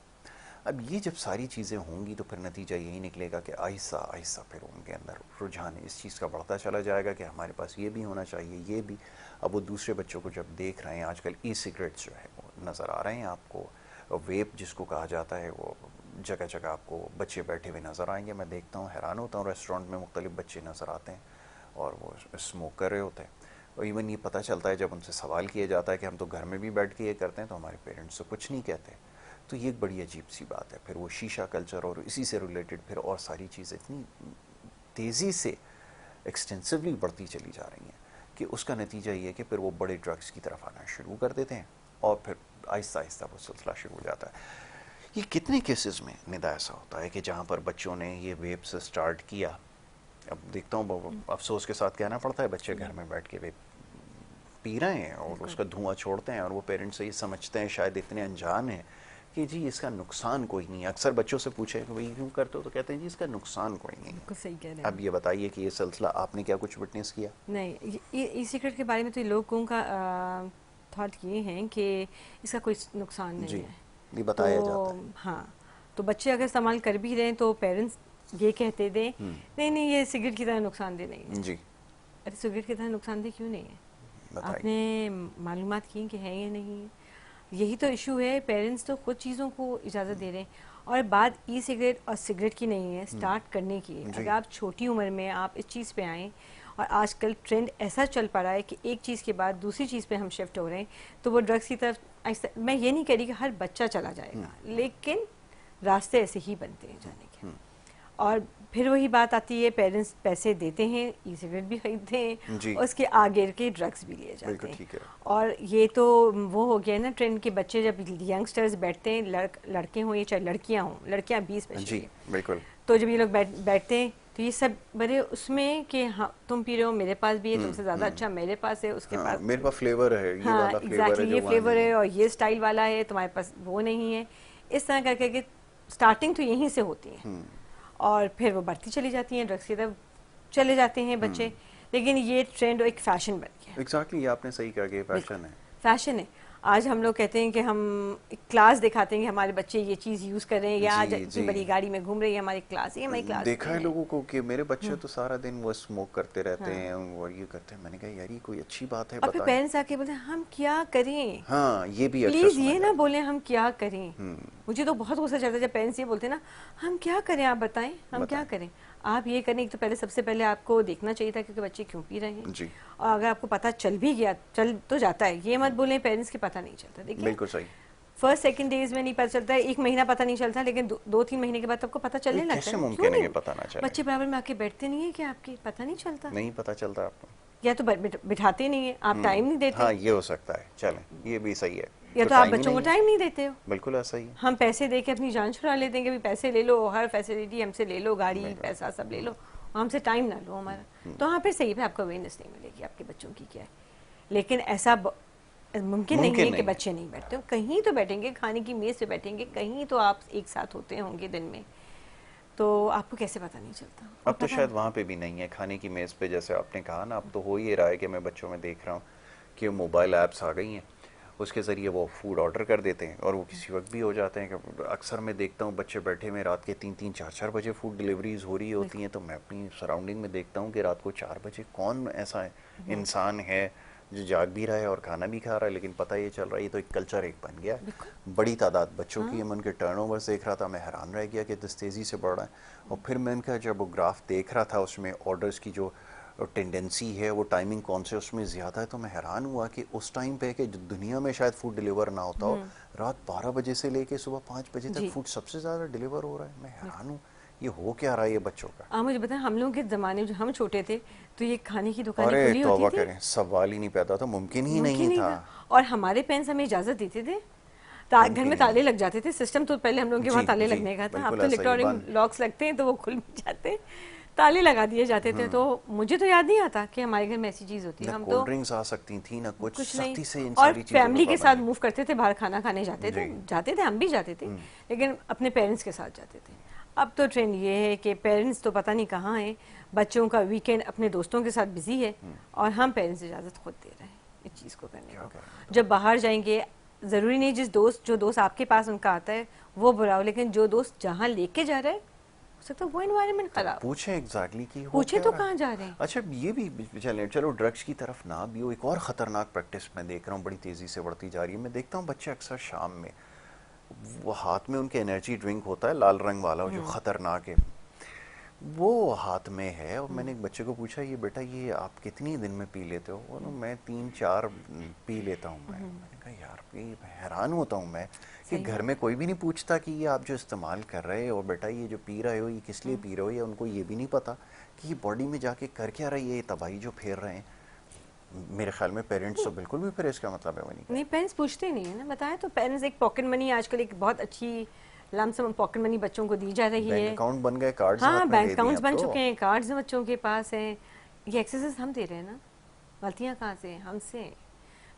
अब ये जब सारी चीज़ें होंगी तो फिर नतीजा यही निकलेगा कि आहिस्ता आहिस्ता फिर उनके अंदर रुझान इस चीज़ का बढ़ता चला जाएगा कि हमारे पास ये भी होना चाहिए, ये भी। अब वो दूसरे बच्चों को जब देख रहे हैं, आजकल ई सिगरेट्स जो है वो नज़र आ रहे हैं आपको, वेप जिसको कहा जाता है, वो जगह जगह आपको बच्चे बैठे हुए नज़र आएंगे। मैं देखता हूँ, हैरान होता हूँ, रेस्टोरेंट में मुख्तलिफ बच्चे नज़र आते हैं और वो स्मोक कर रहे होते हैं। और इवन ये पता चलता है जब उनसे सवाल किया जाता है कि हम तो घर में भी बैठ के ये करते हैं, तो हमारे पेरेंट्स तो कुछ नहीं कहते। तो ये एक बड़ी अजीब सी बात है। फिर वो शीशा कल्चर और इसी से रिलेटेड फिर और सारी चीज़ें इतनी तेज़ी से एक्सटेंसिवली बढ़ती चली जा रही हैं कि उसका नतीजा ये है कि फिर वो बड़े ड्रग्स की तरफ आना शुरू कर देते हैं और फिर आहिस्ता आहिस्ता वो सिलसिला शुरू हो जाता है। ये कितने केसेस में निदा ऐसा होता है कि जहाँ पर बच्चों ने ये वेब से स्टार्ट किया, अब देखता हूँ अफसोस के साथ कहना पड़ता है, बच्चे घर में बैठ के वेब पी रहे हैं और उसका धुआं छोड़ते हैं और वो पेरेंट्स से ये समझते हैं, शायद इतने अनजान हैं कि जी इसका नुकसान कोई नहीं है। अक्सर बच्चों से पूछे कि भाई क्यों करते हो, तो कहते हैं जी इसका नुकसान कोई नहीं है। सही कह रहे हैं। अब ये बताइए कि ये सिलसिला आपने क्या कुछ विटनेस किया? नहीं, ई सिगरेट के बारे में तो लोगों का थॉट ये है कि इसका कोई नुकसान नहीं है, ये बताया जाता है। हाँ, तो बच्चे अगर इस्तेमाल कर भी रहे हैं तो पेरेंट्स ये कहते दें नहीं ये सिगरेट की तरह नुकसानदेह नहीं है। जी, अरे सिगरेट की तरह नुकसानदेह क्यों नहीं है? आपने मालूमात की कि है या नहीं? यही तो इशू है, पेरेंट्स तो खुद चीज़ों को इजाज़त दे रहे हैं। और बात ई सिगरेट और सिगरेट की नहीं है, स्टार्ट करने की है। अगर आप छोटी उम्र में आप इस चीज़ पे आएँ, और आजकल ट्रेंड ऐसा चल पा रहा है कि एक चीज़ के बाद दूसरी चीज़ पे हम शिफ्ट हो रहे हैं, तो वो ड्रग्स की तरफ, मैं ये नहीं कह रही कि हर बच्चा चला जाएगा, लेकिन रास्ते ऐसे ही बनते हैं जाने के। और फिर वही बात आती है, पेरेंट्स पैसे देते हैं, ई सिगरेट भी खरीदते हैं, उसके आगे के ड्रग्स भी लिए जाते हैं। और ये तो वो हो गया ना ट्रेंड के, बच्चे जब यंगस्टर्स बैठते हैं, लड़के हों या चाहे लड़कियां हों, लड़कियां 20 जी बिल्कुल, तो जब ये लोग बैठते हैं तो ये सब बड़े उसमें कि हाँ तुम पी रहे हो, मेरे पास भी है, तुमसे ज़्यादा अच्छा मेरे पास है, उसके पास मेरे पास फ्लेवर है, ये वाला फ्लेवर है, ये फ्लेवर है और ये स्टाइल वाला है, तुम्हारे पास वो नहीं है। इस तरह करके स्टार्टिंग तो यहीं से होती है और फिर वो बढ़ती चली जाती हैं, ड्रग्स की तरफ चले जाते हैं बच्चे। लेकिन ये ट्रेंड एक फैशन बन गया। एग्जैक्टली, आपने सही कहा कि फैशन है, फैशन है। आज हम लोग कहते हैं कि हम क्लास दिखाते हैं कि हमारे बच्चे ये चीज यूज कर रहे हैं, या आज इतनी बड़ी गाड़ी में घूम रही है हमारी क्लास, ये हमारी क्लास। देखा है लोगों को कि मेरे बच्चे तो सारा दिन वो स्मोक करते रहते हैं और ये करते हैं। मैंने कहा यार ये कोई अच्छी बात है? और फिर पेरेंट्स आके बोलते हैं हम क्या करें। हाँ, ये भी प्लीज ये ना बोले हम क्या करें। मुझे तो बहुत गुस्सा चढ़ता है जब पेरेंट्स ये बोलते हैं ना हम क्या करें, आप बताएं हम क्या करें। आप ये करें, तो पहले सबसे पहले आपको देखना चाहिए था कि बच्चे क्यों पी रहे हैं जी। और अगर आपको पता चल भी गया, चल तो जाता है, ये मत बोलें पेरेंट्स के पता नहीं चलता। देखिए बिल्कुल सही, फर्स्ट सेकंड डेज में नहीं पता चलता है, एक महीना पता नहीं चलता, लेकिन 2-3 महीने के बाद आपको पता चलने लगता है। कैसे मुमकिन है कि पता ना चले? बच्चे बराबर में आके बैठते नहीं है कि आपके पता नहीं चलता? नहीं पता चलता आपको, या तो बिठाते नहीं है, आप टाइम नहीं देते। हाँ, ये हो सकता है, चलें ये भी सही है। या तो आप बच्चों को टाइम नहीं देते हो। बिल्कुल ऐसा ही है। हम पैसे दे के अपनी जान छुड़ा लेते हैं कि पैसे ले लो, हर फैसिलिटी हमसे ले लो, गाड़ी पैसा सब ले लो, हमसे टाइम ना लो हमारा। तो हाँ फिर सही है, आपको अवेयरनेस नहीं मिलेगी आपके बच्चों की क्या है। लेकिन ऐसा मुमकिन नहीं है कि बच्चे नहीं बैठते हो, कहीं तो बैठेंगे, खाने की मेज पे बैठेंगे, कहीं तो आप एक साथ होते होंगे दिन में, तो आपको कैसे पता नहीं चलता। अब तो शायद वहाँ पे भी नहीं है, खाने की मेज पे जैसे आपने कहा ना, अब तो हो ही रहा है कि मैं बच्चों में देख रहा हूँ कि मोबाइल ऐप्स आ गई हैं, उसके ज़रिए वो फूड ऑर्डर कर देते हैं और वो किसी वक्त भी हो जाते हैं। अक्सर मैं देखता हूँ बच्चे बैठे में रात के 3-3, 4-4 बजे फूड डिलीवरीज हो रही होती हैं, तो मैं अपनी सराउंडिंग में देखता हूँ कि रात को 4 बजे कौन ऐसा इंसान है जो जाग भी रहा है और खाना भी खा रहा है, लेकिन पता ये चल रहा है, ये तो एक कल्चर एक बन गया। बड़ी तादाद बच्चों की, मैं उनके टर्नओवर देख रहा था, मैं हैरान रह गया कि किस तेज़ी से बढ़ रहा है। और फिर मैं इनका जब वो ग्राफ देख रहा था, उसमें ऑर्डर्स की जो टेंडेंसी है, वो टाइमिंग कौन से उसमें ज़्यादा है, तो मैं हैरान हुआ कि उस टाइम पे कि दुनिया में शायद फूड डिलीवर ना होता हो, रात 12 बजे से लेके सुबह 5 बजे तक फूड सबसे ज़्यादा डिलीवर हो रहा है। मैं हैरान हूँ, ये हो क्या रहा है ये बच्चों का। आप मुझे बताएं, हम लोगों के ज़माने में जब हम छोटे थे तो ये खाने की दुकानें खुली होती थी? सवाल ही नहीं पैदा था, मुमकिन ही नहीं था। और हमारे पेरेंट्स हमें इजाज़त देते थे, घर में ताले लग जाते थे। सिस्टम तो पहले हम लोगों के वहाँ ताले लगने का था, अब तो इलेक्ट्रॉनिक लॉक्स लगते हैं तो वो खुल भी जाते हैं, ताले लगा दिए जाते थे। तो मुझे तो याद नहीं आता कि हमारे घर में ऐसी चीज होती है। हम तो ड्रिंक्स आ सकती थी ना, कुछ सख्ती से इन और फैमिली के साथ मूव करते थे, बाहर खाना खाने जाते थे, हम भी जाते थे, लेकिन अपने पेरेंट्स के साथ जाते थे। अब तो ट्रेंड ये है कि पेरेंट्स तो पता नहीं कहाँ हैं, बच्चों का वीकेंड अपने दोस्तों के साथ बिजी है और हम पेरेंट्स इजाज़त खुद दे रहे हैं इस चीज़ को करने को। जब बाहर जाएंगे, ज़रूरी नहीं जो दोस्त आपके पास उनका आता है वो बुरा हो, लेकिन जो दोस्त जहाँ लेके जा रहे हैं हो सकता है वो एनवायरनमेंट खराब। पूछे एग्जैक्टली कि पूछे तो कहाँ जा रहे हैं। अच्छा, ये भी चलो ड्रग्स की तरफ ना भी हो, एक और ख़तरनाक प्रैक्टिस मैं देख रहा हूँ बड़ी तेज़ी से बढ़ती जा रही है। मैं देखता हूँ बच्चे अक्सर शाम में वो हाथ में उनके एनर्जी ड्रिंक होता है लाल रंग वाला, जो ख़तरनाक है, वो हाथ में है। और मैंने एक बच्चे को पूछा, ये बेटा ये आप कितनी दिन में पी लेते हो? वो मैं 3-4 पी लेता हूँ। मैंने कहा यार, हैरान होता हूँ मैं कि घर में कोई भी नहीं पूछता कि ये आप जो इस्तेमाल कर रहे हो बेटा, ये जो पी रहे हो ये किस लिए पी रहे हो, या उनको ये भी नहीं पता कि ये बॉडी में जाके कर क्या रही है, ये तबाही जो फेर रहे हैं। मेरे ख्याल में पेरेंट्स तो बिल्कुल भी फिर इसका मतलब है वो नहीं पेरेंट्स पूछते नहीं है ना, बताया तो। पेरेंट्स एक पॉकेट मनी, आजकल एक बहुत अच्छी लमसम पॉकेट मनी बच्चों को दी जा रही है। बैंक अकाउंट बन गए, कार्ड्स, हाँ बैंक अकाउंट्स बन चुके हैं, कार्ड्स बच्चों के पास हैं। ये एक्सेसेस हम दे रहे हैं ना, गलतियाँ कहाँ से? हमसे।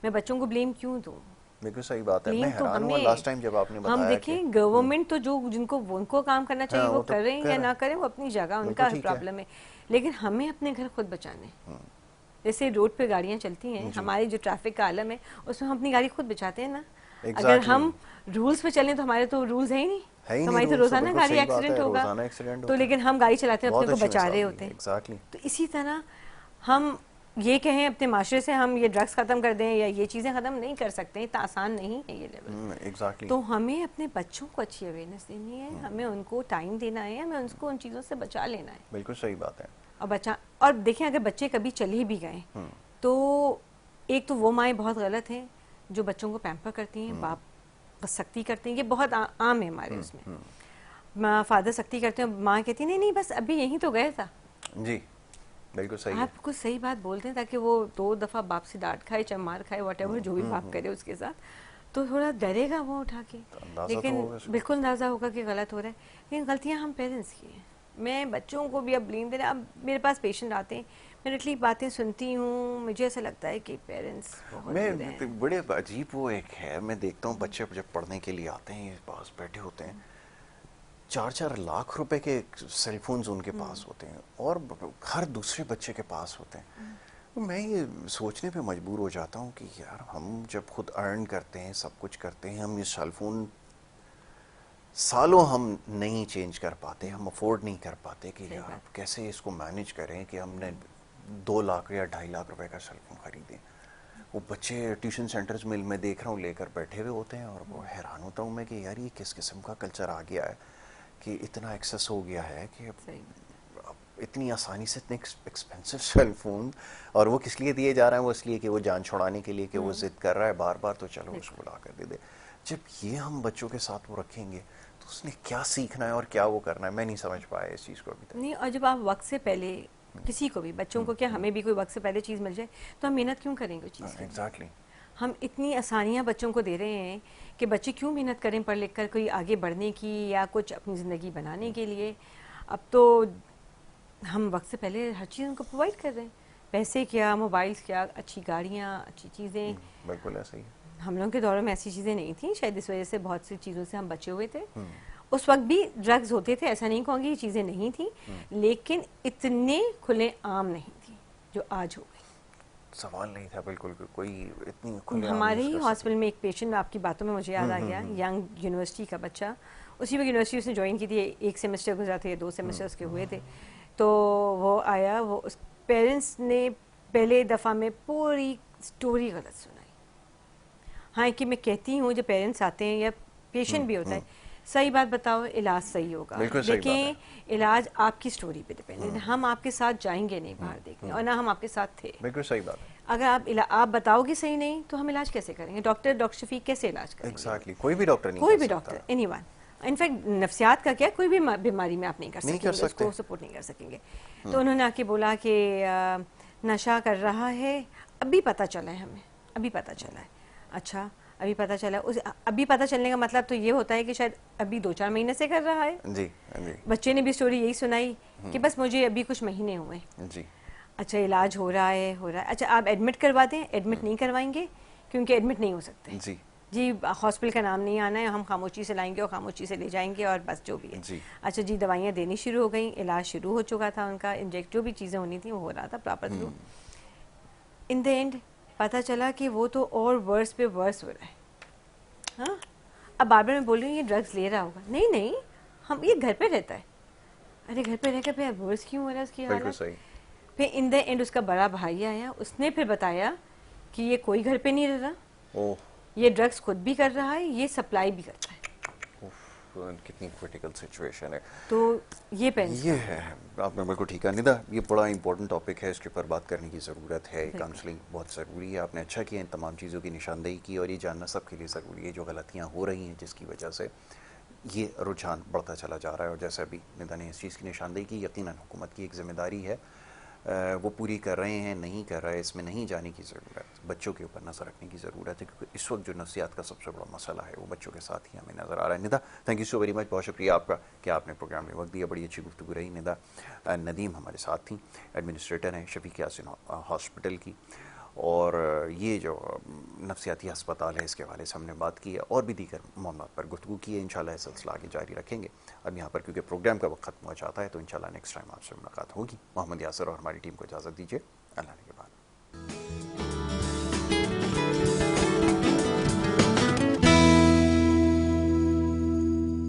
मैं बच्चों को ब्लेम क्यों दूँ? बिल्कुल सही बात है। मैं हैरान हुआ लास्ट टाइम जब आपने बताया। हम देखें गवर्नमेंट तो जो जिनको उनको काम करना चाहिए वो कर रहे हैं या ना करें, वो अपनी जगह, उनका प्रॉब्लम है। लेकिन हमें अपने घर खुद बचाने, जैसे रोड पे गाड़ियाँ चलती हैं, हमारी जो ट्रैफिक का आलम है उसमें हम अपनी गाड़ी खुद बचाते हैं ना। अगर हम रूल्स पे चलें तो हमारे तो रूल्स है ही नहीं, तो हमारी तो रोजाना गाड़ी एक्सीडेंट होगा। तो लेकिन हम गाड़ी चलाते हैं, अपने को बचा रहे होते हैं। तो इसी तरह हम ये कहें अपने माशरे से हम ये ड्रग्स ख़त्म कर दें या ये चीज़ें ख़त्म नहीं कर सकते, इतना आसान नहीं है ये लेवल। एग्जैक्टली। तो हमें अपने बच्चों को अच्छी अवेयरनेस देनी है, हमें उनको टाइम देना है, हमें उनको उन चीज़ों से बचा लेना है। बिल्कुल सही बात है। और देखें अगर बच्चे कभी चले भी गए तो एक तो वो माएँ बहुत गलत हैं जो बच्चों को पैम्पर करती हैं, बाप सख्ती करते हैं, ये बहुत आम है हमारे उसमें। फादर सख्ती करते हैं, माँ कहती है नहीं नहीं बस अभी यहीं तो गया था। जी बिल्कुल सही आप कुछ सही बात बोलते हैं ताकि वो 2 दफ़ा बाप से डांट खाए चाहे मार खाए वॉटेवर जो भी बाप करे उसके साथ, तो थोड़ा डरेगा वो उठा के। लेकिन बिल्कुल अंदाज़ा होगा कि गलत हो रहा है, लेकिन गलतियाँ हम पेरेंट्स की हैं। मैं बच्चों को भी अब ब्लेम दे रहा, अब मेरे पास पेशेंट आते हैं, मैं इतनी बातें सुनती हूँ, मुझे ऐसा लगता है कि पेरेंट्स मैं बड़े अजीब वो एक है, मैं देखता हूँ बच्चे जब पढ़ने के लिए आते हैं पास बैठे होते हैं, 4-4 लाख रुपए के सेलफोन्स उनके पास होते हैं और हर दूसरे बच्चे के पास होते हैं। तो मैं ये सोचने पे मजबूर हो जाता हूँ कि यार हम जब खुद अर्न करते हैं, सब कुछ करते हैं, हम ये सेलफोन सालों हम नहीं चेंज कर पाते, हम अफोर्ड नहीं कर पाते कि यार कैसे इसको मैनेज करें कि हमने 2 लाख या 2.5 लाख रुपए का सेलफोन खरीदें। वो बच्चे ट्यूशन सेंटर्स में मैं देख रहा हूँ लेकर बैठे हुए होते हैं और वो हैरान होता हूँ मैं कि यार ये किस किस्म का कल्चर आ गया है कि इतना एक्सेस हो गया है कि इतनी आसानी से इतने एक्सपेंसिव सेलफोन, और वो किस लिए दिए जा रहे हैं, वो इसलिए कि वो जान छुड़ाने के लिए कि वो जिद कर रहा है बार बार, तो चलो उसको ला कर दे दे। जब ये हम बच्चों के साथ वो रखेंगे तो उसने क्या सीखना है और क्या वो करना है, मैं नहीं समझ पाया इस चीज़ को अभी तक। नहीं, और जब आप वक्त से पहले किसी को भी, बच्चों को क्या हमें भी कोई वक्त से पहले चीज़ मिल जाए तो हम मेहनत क्यों करेंगे चीज़ के? एग्जैक्टली। हम इतनी आसानियां बच्चों को दे रहे हैं कि बच्चे क्यों मेहनत करें पढ़ लिख कर कोई आगे बढ़ने की या कुछ अपनी ज़िंदगी बनाने के लिए। अब तो हम वक्त से पहले हर चीज़ उनको प्रोवाइड कर रहे हैं, पैसे क्या, मोबाइल्स क्या, अच्छी गाड़ियाँ, अच्छी चीज़ें। बिल्कुल ऐसा ही। हम लोगों के दौर में ऐसी चीज़ें नहीं थी, शायद इस वजह से बहुत सी चीज़ों से हम बचे हुए थे। उस वक्त भी ड्रग्स होते थे, ऐसा नहीं कहूँगी ये चीज़ें नहीं थी, लेकिन इतने खुले आम नहीं थी जो आज हो गई। सवाल नहीं था बिल्कुल, कोई इतनी खुले हमारे ही हॉस्पिटल में एक पेशेंट, आपकी बातों में मुझे याद आ गया, यंग यूनिवर्सिटी का बच्चा, उसी वक्त यूनिवर्सिटी उसने ज्वाइन की थी, 1 सेमेस्टर गुजरा थे, 2 सेमेस्टर उसके हुए थे। तो वो आया, वो उस पेरेंट्स ने पहले दफ़ा में पूरी स्टोरी गलत सुनाई। हाँ कि मैं कहती हूँ जब पेरेंट्स आते हैं या पेशेंट भी होता है, सही बात बताओ, इलाज सही होगा, लेकिन इलाज आपकी स्टोरी पे डिपेंड है। हम आपके साथ जाएंगे नहीं बाहर देखने, और ना हम आपके साथ थे। बिल्कुल सही बात है। अगर आप बताओगे सही नहीं तो हम इलाज कैसे करेंगे? डॉक्टर शफीक कैसे इलाज करेंगे? एग्जैक्टली, कोई भी डॉक्टर नहीं, कोई भी डॉक्टर, एनीवन। इनफैक्ट नफ्सियात का क्या, कोई भी बीमारी में आप नहीं कर सकेंगे, उसको सपोर्ट नहीं कर सकेंगे। तो उन्होंने आके बोला कि नशा कर रहा है, अभी पता चला है हमें, अभी पता चला है। अच्छा, अभी पता चला, उस अभी पता चलने का मतलब तो ये होता है कि शायद अभी 2-4 महीने से कर रहा है। जी जी। बच्चे ने भी स्टोरी यही सुनाई कि बस मुझे अभी कुछ महीने हुए जी। अच्छा, इलाज हो रहा है। अच्छा, आप एडमिट करवा दें, एडमिट नहीं करवाएंगे क्योंकि एडमिट नहीं हो सकते। जी जी, हॉस्पिटल का नाम नहीं आना है, हम खामोशी से लाएंगे और खामोशी से ले जाएंगे और बस जो भी है। जी। अच्छा जी, दवाइयाँ देनी शुरू हो गई, इलाज शुरू हो चुका था उनका, इंजेक्ट जो भी चीज़ें होनी थी वो हो रहा था proper through. In the end पता चला कि वो तो और वर्स पे वर्स हो रहा है। हाँ, अब बार बार मैं बोल रही हूँ ये ड्रग्स ले रहा होगा, नहीं नहीं, हम ये घर पे रहता है। अरे घर पे रहकर फिर वर्स क्यों हो रहा है उसकी हालत? फिर इन द एंड उसका बड़ा भाई आया, उसने फिर बताया कि ये कोई घर पे नहीं रह रहा, ये ड्रग्स खुद भी कर रहा है, ये सप्लाई भी करता है। कितनी क्रिटिकल सिचुएशन है। तो ये है, आपने बिल्कुल ठीक है निदा, ये बड़ा इंपॉर्टेंट टॉपिक है, इसके ऊपर बात करने की ज़रूरत है। काउंसलिंग बहुत ज़रूरी है, आपने अच्छा किया इन तमाम चीज़ों की निशानदेही की, और ये जानना सबके लिए ज़रूरी है जो गलतियाँ हो रही हैं जिसकी वजह से ये रुझान बढ़ता चला जा रहा है। और जैसे अभी निदा ने इस चीज़ की निशानदेही की, यकीनन हुकूमत की एक ज़िम्मेदारी है, वो पूरी कर रहे हैं, नहीं कर रहे, इसमें नहीं जाने की ज़रूरत, बच्चों के ऊपर नज़र रखने की ज़रूरत है, क्योंकि इस वक्त जो नफ्सियात का सबसे बड़ा मसला है वो बच्चों के साथ ही हमें नज़र आ रहा है। Nida, thank you so very much, बहुत शुक्रिया आपका कि आपने प्रोग्राम में वक्त दिया, बड़ी अच्छी गुफ्तगू रही। निदा नदीम हमारे साथ थी, एडमिनिस्ट्रेटर हैं शफीक यासिन हॉस्पिटल की, और ये जो नफ्सियाती अस्पताल है इसके हवाले से हमने बात की है, और भी दीगर मामलों पर गुफ्तगू की है। इंशाल्लाह यह सिलसिला आगे जारी रखेंगे। अब यहाँ पर क्योंकि प्रोग्राम का वक्त खत्म हो जाता है तो इंशाल्लाह नेक्स्ट टाइम आपसे मुलाकात होगी। मोहम्मद यासर और हमारी टीम को इजाज़त दीजिए, अल्लाह के बाद।